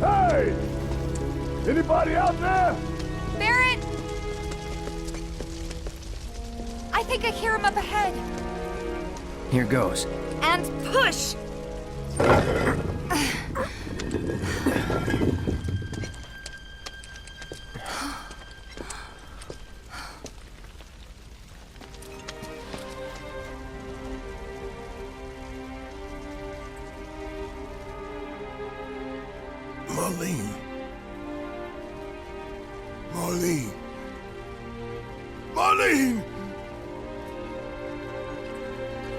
Hey! Anybody out there? Barret! I think I hear him up ahead. Here goes. And push! Marlene. Marlene. Marlene!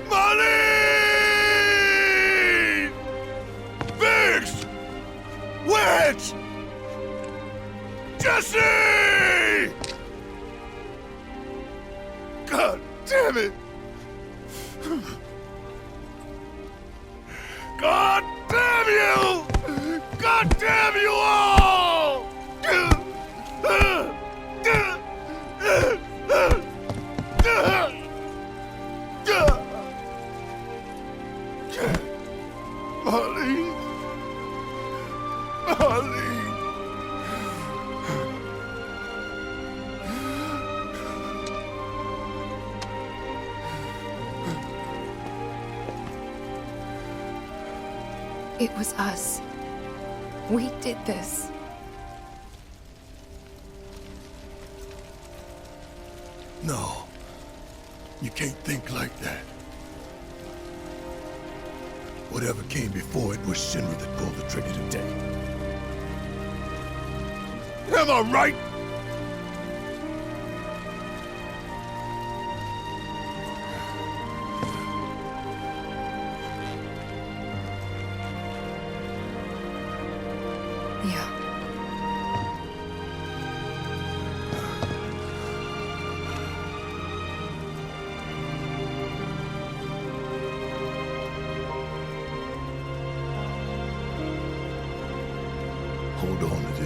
Marlene! Vix! Witch! Jesse! God damn it! God damn you! God damn you all! Marlene. Marlene. It was us. We did this. No. You can't think like that. Whatever came before it was Shinra that pulled the trigger today. Am I right? Yeah. Hold on to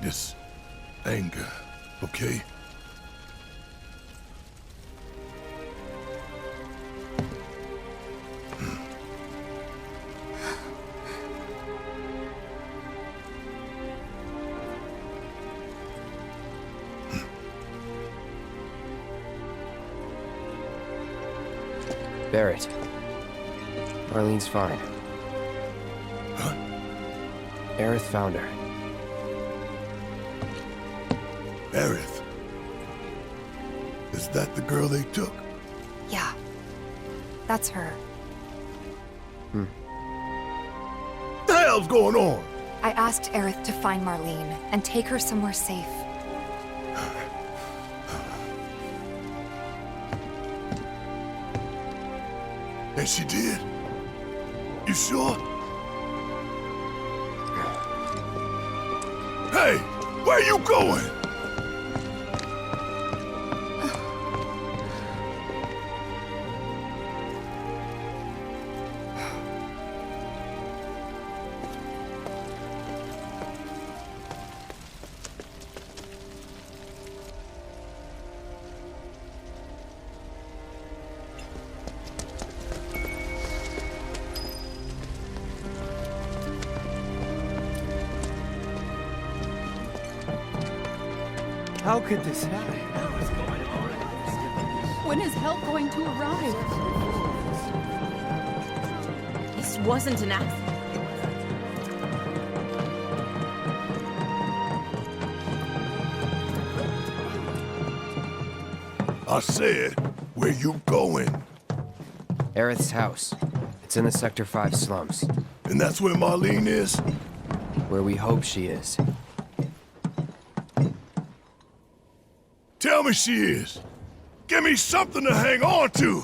this anger, okay? Barret. Marlene's fine. Huh? Aerith found her. Aerith. Is that the girl they took? Yeah. That's her. What the hell's going on? I asked Aerith to find Marlene and take her somewhere safe. And she did? You sure? Hey, where you going? How could this happen? When is help going to arrive? This wasn't an accident. I said, where you going? Aerith's house. It's in the Sector 5 slums. And that's where Marlene is? Where we hope she is. Tell me she is. Give me something to hang on to.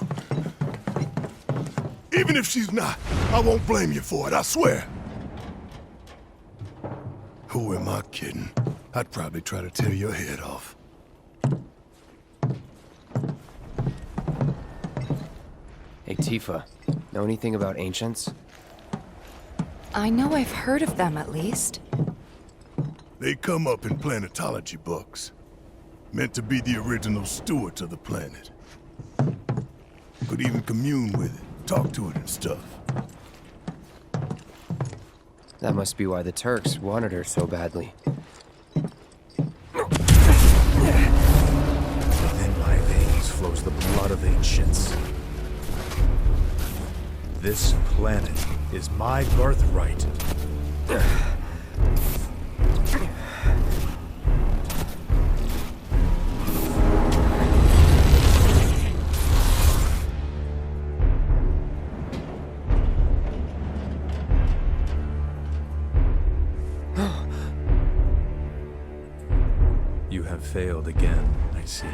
Even if she's not, I won't blame you for it, I swear. Who am I kidding? I'd probably try to tear your head off. Hey, Tifa. Know anything about ancients? I know I've heard of them, at least. They come up in planetology books. Meant to be the original stewards of the planet. could even commune with it, talk to it and stuff. That must be why the Turks wanted her so badly. Within my veins flows the blood of ancients. This planet is my birthright. You have failed again, I see.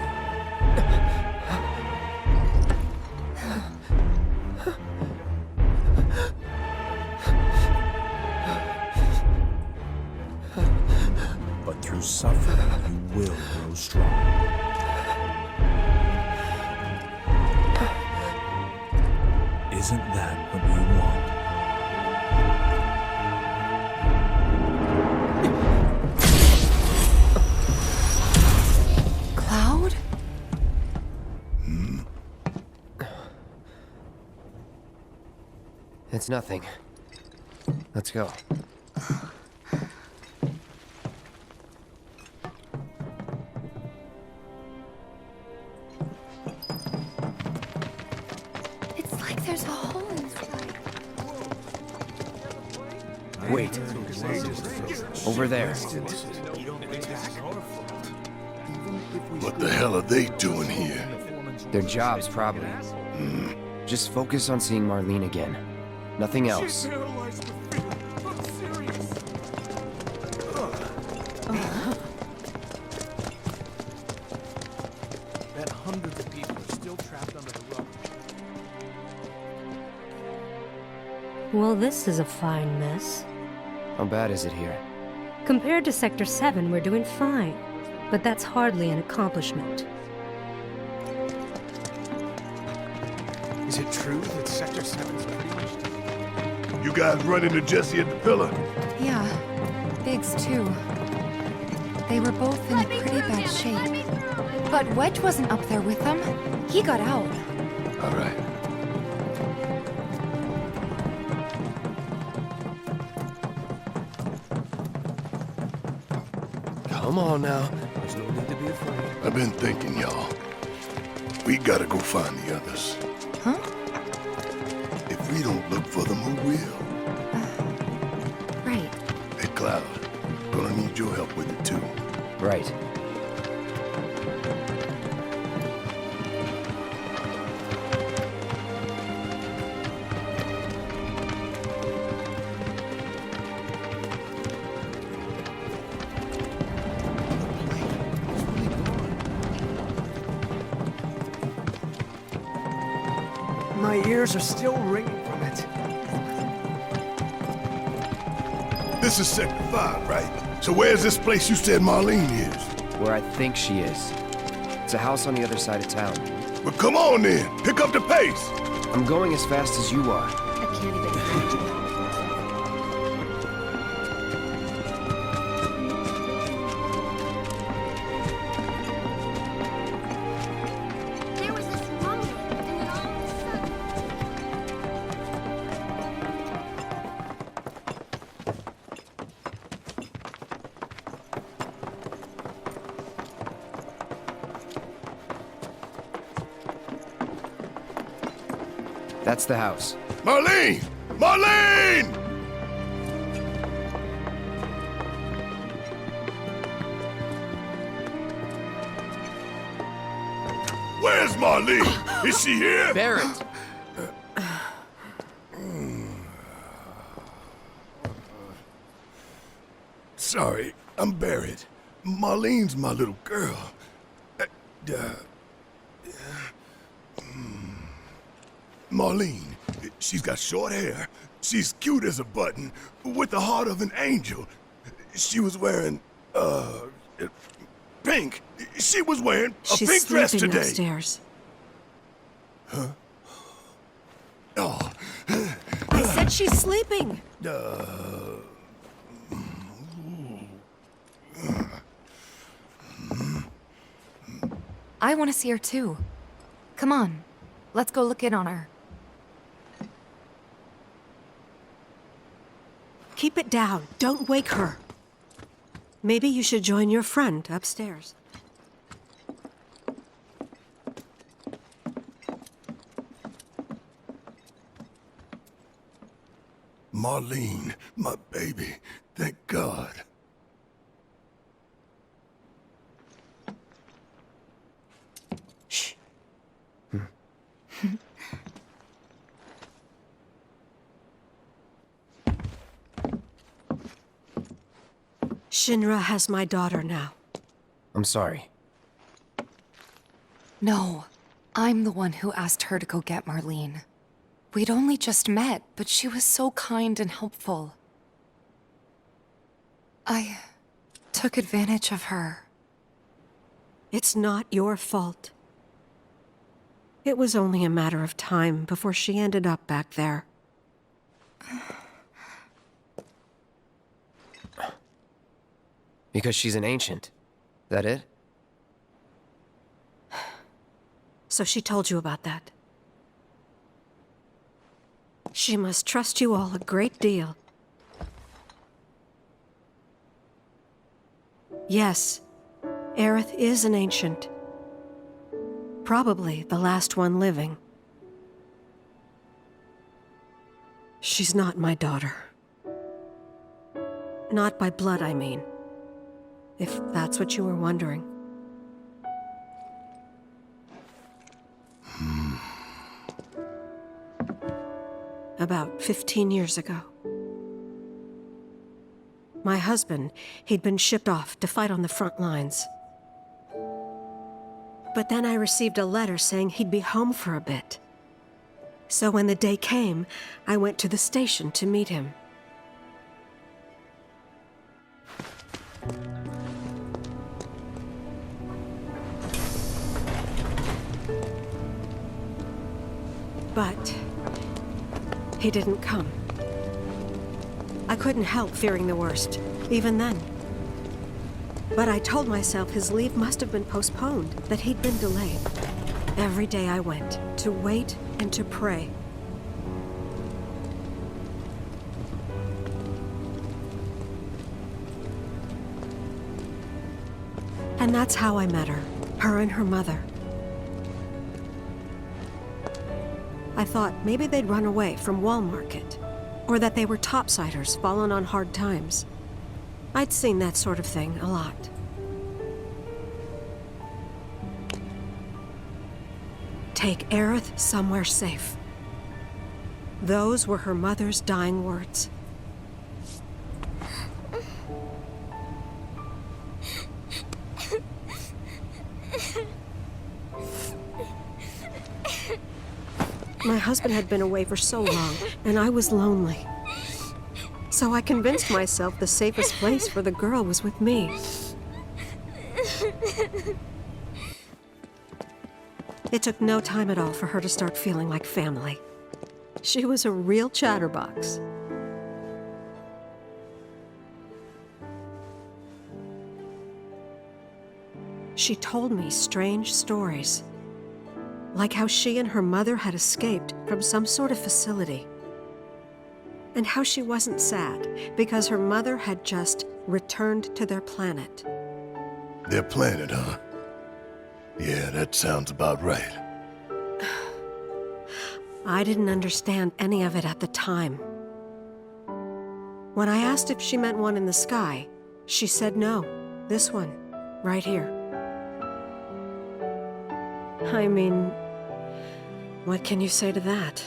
But through suffering, you will grow strong. Isn't that what you want? Cloud? It's nothing. Let's go. It's like there's a hole inside. Wait. Over there. What the hell are they doing here? Their jobs, probably. Just focus on seeing Marlene again. Nothing else. That hundreds of people are still trapped under the rubble. Well, this is a fine mess. How bad is it here? Compared to Sector 7, we're doing fine. But that's hardly an accomplishment. Is it true that Sector 7's pretty much done? You guys run into Jesse at the pillar? Yeah, Biggs too. They were both in pretty bad shape. But Wedge wasn't up there with them. He got out. All right. Come on now. There's no need to be afraid. I've been thinking, y'all. We gotta go find the others. Huh? If we don't look for them, who will? Right. Hey, Cloud. Gonna need your help with it, too. Right. My ears are still ringing from it. This is Sector 5, right? So where's this place you said Marlene is? Where I think she is. It's a house on the other side of town. Well, come on then. Pick up the pace. I'm going as fast as you are. I can't even imagine. There was this rumbling, and then all of a sudden... That's the house. Marlene! Marlene! Where's Marlene? Is she here? Barret! Sorry, I'm Barret. Marlene's my little girl. Marlene, she's got short hair. She's cute as a button, with the heart of an angel. She was wearing, pink. She was wearing a She's pink dress sleeping today. upstairs. Oh, I said she's sleeping. I want to see her too. Come on. Let's go look in on her. Keep it down. Don't wake her. Maybe you should join your friend upstairs. Marlene, my baby. Thank God. Shh. Shinra has my daughter now. I'm sorry. No, I'm the one who asked her to go get Marlene. We'd only just met, but she was so kind and helpful. I took advantage of her. It's not your fault. It was only a matter of time before she ended up back there. Because she's an ancient. That it? So she told you about that. She must trust you all a great deal. Yes, Aerith is an ancient. Probably the last one living. She's not my daughter. Not by blood, I mean. If that's what you were wondering. About 15 years ago. My husband, he'd been shipped off to fight on the front lines. But then I received a letter saying he'd be home for a bit. So when the day came, I went to the station to meet him. But he didn't come. I couldn't help fearing the worst, even then. But I told myself his leave must have been postponed, that he'd been delayed. Every day I went, to wait and to pray. And that's how I met her and her mother. I thought maybe they'd run away from Wall Market, or that they were topsiders fallen on hard times. I'd seen that sort of thing a lot. Take Aerith somewhere safe. Those were her mother's dying words. My husband had been away for so long, and I was lonely. So I convinced myself the safest place for the girl was with me. It took no time at all for her to start feeling like family. She was a real chatterbox. She told me strange stories. Like how she and her mother had escaped from some sort of facility. And how she wasn't sad because her mother had just returned to their planet. Their planet, huh? Yeah, that sounds about right. I didn't understand any of it at the time. When I asked if she meant one in the sky, she said no. This one, right here. I mean, what can you say to that?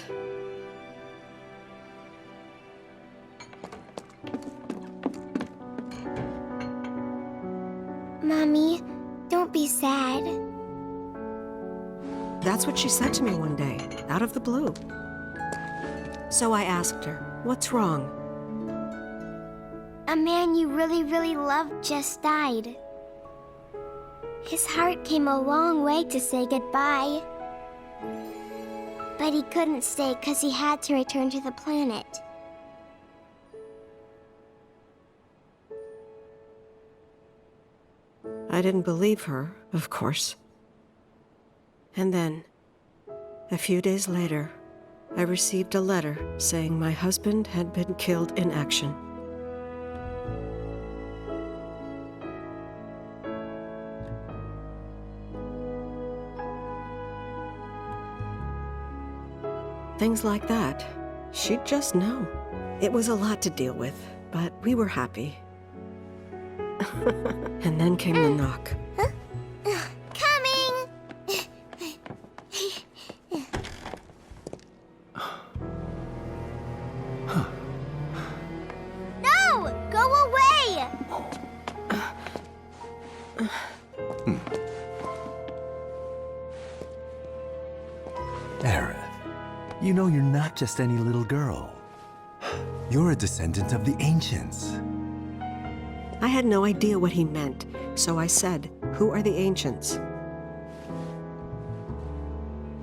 Mommy, don't be sad. That's what she said to me one day, out of the blue. So I asked her, what's wrong? A man you really, really loved just died. His heart came a long way to say goodbye. But he couldn't stay because he had to return to the planet. I didn't believe her, of course. And then, A few days later, I received a letter saying my husband had been killed in action. Things like that, she'd just know. It was a lot to deal with, but we were happy. And then came the knock. Coming! No! Go away! Aerith, you know you're not just any little girl. You're a descendant of the ancients. I had no idea what he meant, so I said, "Who are the ancients?"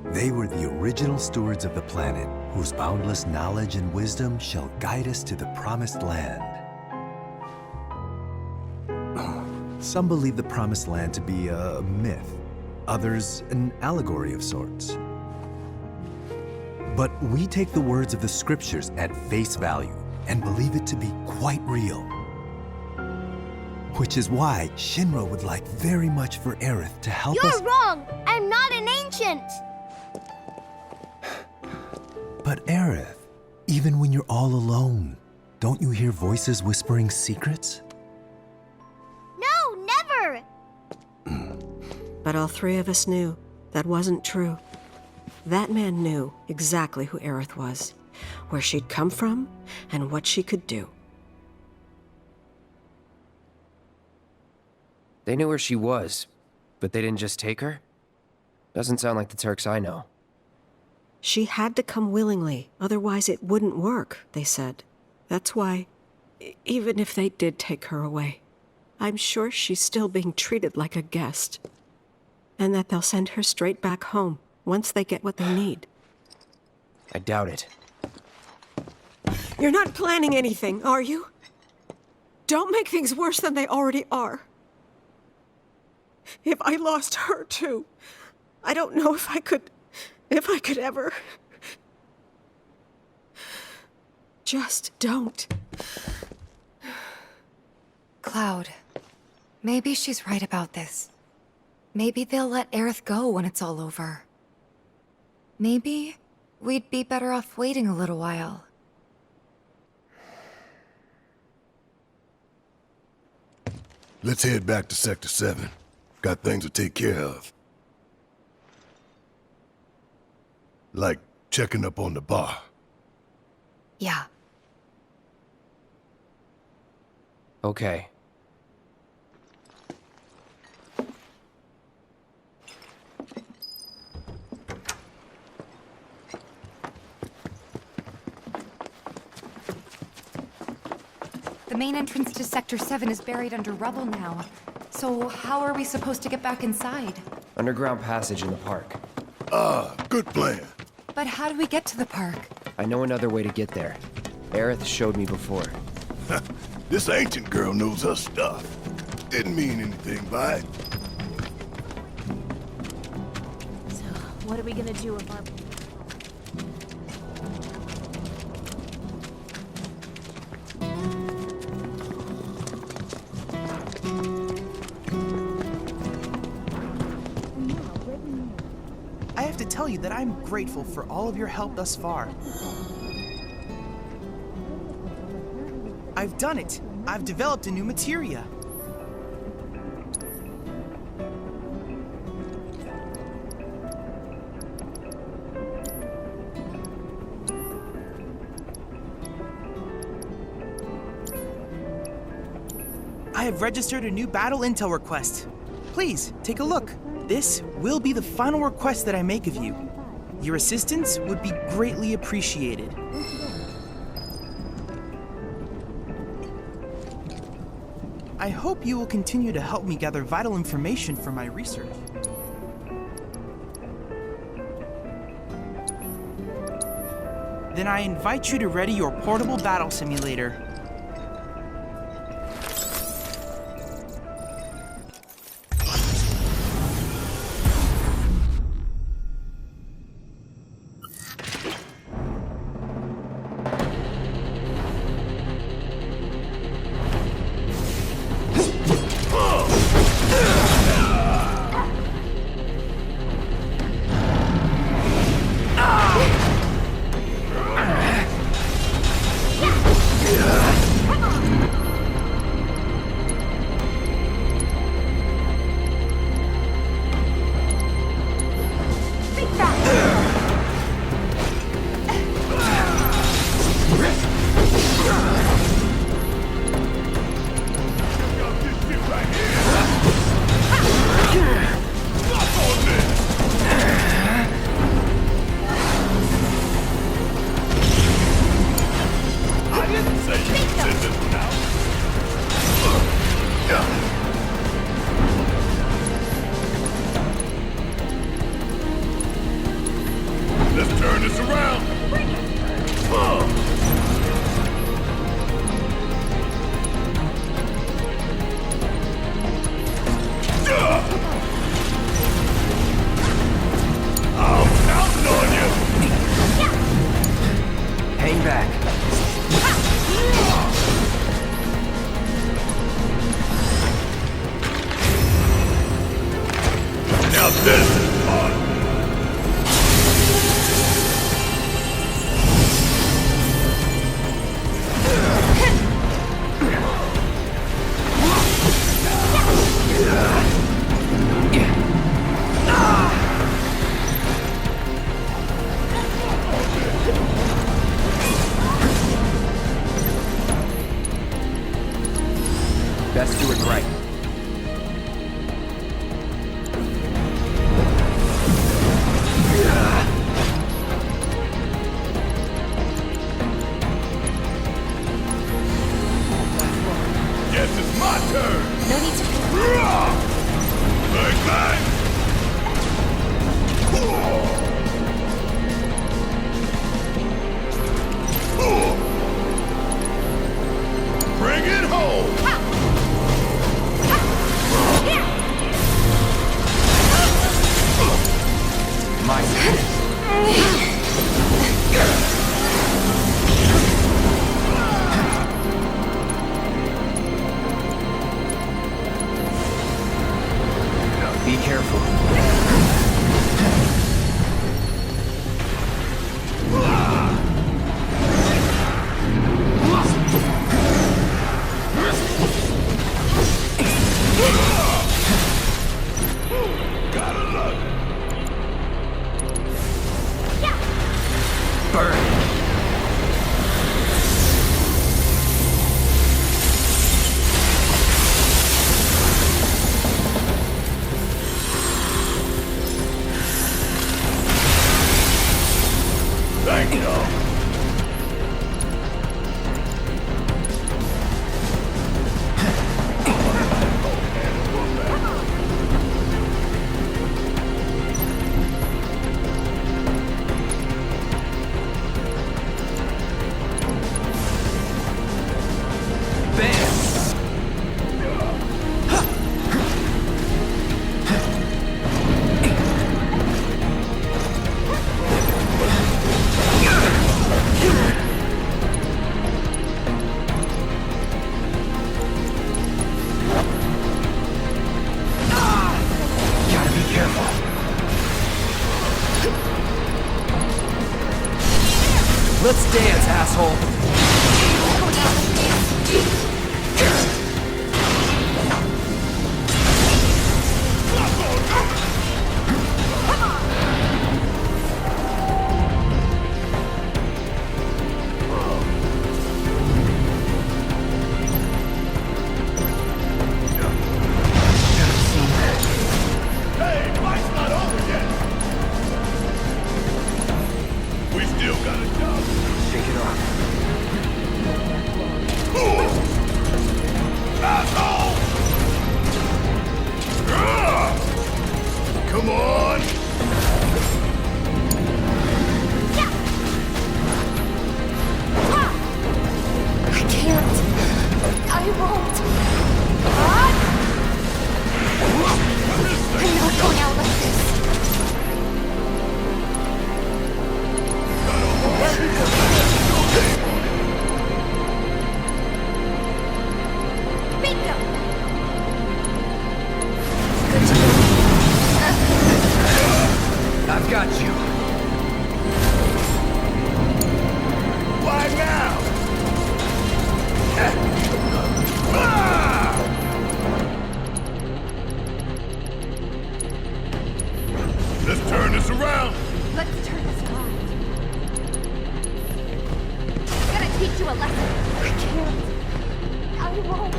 They were the original stewards of the planet, whose boundless knowledge and wisdom shall guide us to the promised land. Some believe the promised land to be a myth, others an allegory of sorts. But we take the words of the scriptures at face value and believe it to be quite real. Which is why Shinra would like very much for Aerith to help us— You're wrong! I'm not an ancient! But Aerith, even when you're all alone, don't you hear voices whispering secrets? No, never! But all three of us knew that wasn't true. That man knew exactly who Aerith was, where she'd come from, and what she could do. They knew where she was, but they didn't just take her? Doesn't sound like the Turks I know. She had to come willingly, otherwise it wouldn't work, they said. That's why, even if they did take her away, I'm sure she's still being treated like a guest. And that they'll send her straight back home once they get what they need. I doubt it. You're not planning anything, are you? Don't make things worse than they already are. If I lost her too, I don't know if I could ever. Just don't. Cloud, maybe she's right about this. Maybe they'll let Aerith go when it's all over. Maybe we'd be better off waiting a little while. Let's head back to Sector 7. Got things to take care of. Like checking up on the bar. Yeah. Okay. The main entrance to Sector 7 is buried under rubble now. So how are we supposed to get back inside? Underground passage in the park. Good plan. But how do we get to the park? I know another way to get there. Aerith showed me before. This ancient girl knows her stuff. Didn't mean anything by it. So, what are we gonna do with our... I have to tell you that I'm grateful for all of your help thus far. I've done it! I've developed a new materia. I have registered a new battle intel request. Please, take a look. This will be the final request that I make of you. Your assistance would be greatly appreciated. I hope you will continue to help me gather vital information for my research. Then I invite you to ready your portable battle simulator. Let's turn this around. I'm counting on you. Hang back. Now this is fun. Best do it right. Guess it's my turn. No need to... Bang, bang. Bring it home. My Be careful. Gotta love it. Burn. Thank you. Let's dance, asshole. Hey, fight's not over yet. We still got a job. Shake it off. Asshole! Come on! I can't. I won't. I'm not going out like this. Bingo! I've got you. Why now? Let's turn this around. Let's turn this around. I'm gonna teach you a lesson. I can't. I won't.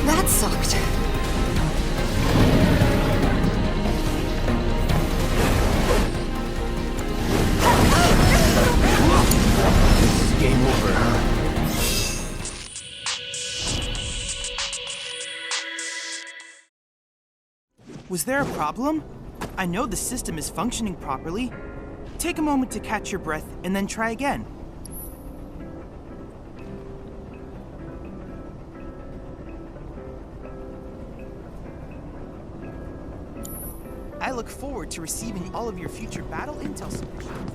That sucked. Game over, huh? Was there a problem? I know the system is functioning properly. Take a moment to catch your breath and then try again. I look forward to receiving all of your future battle intel submissions.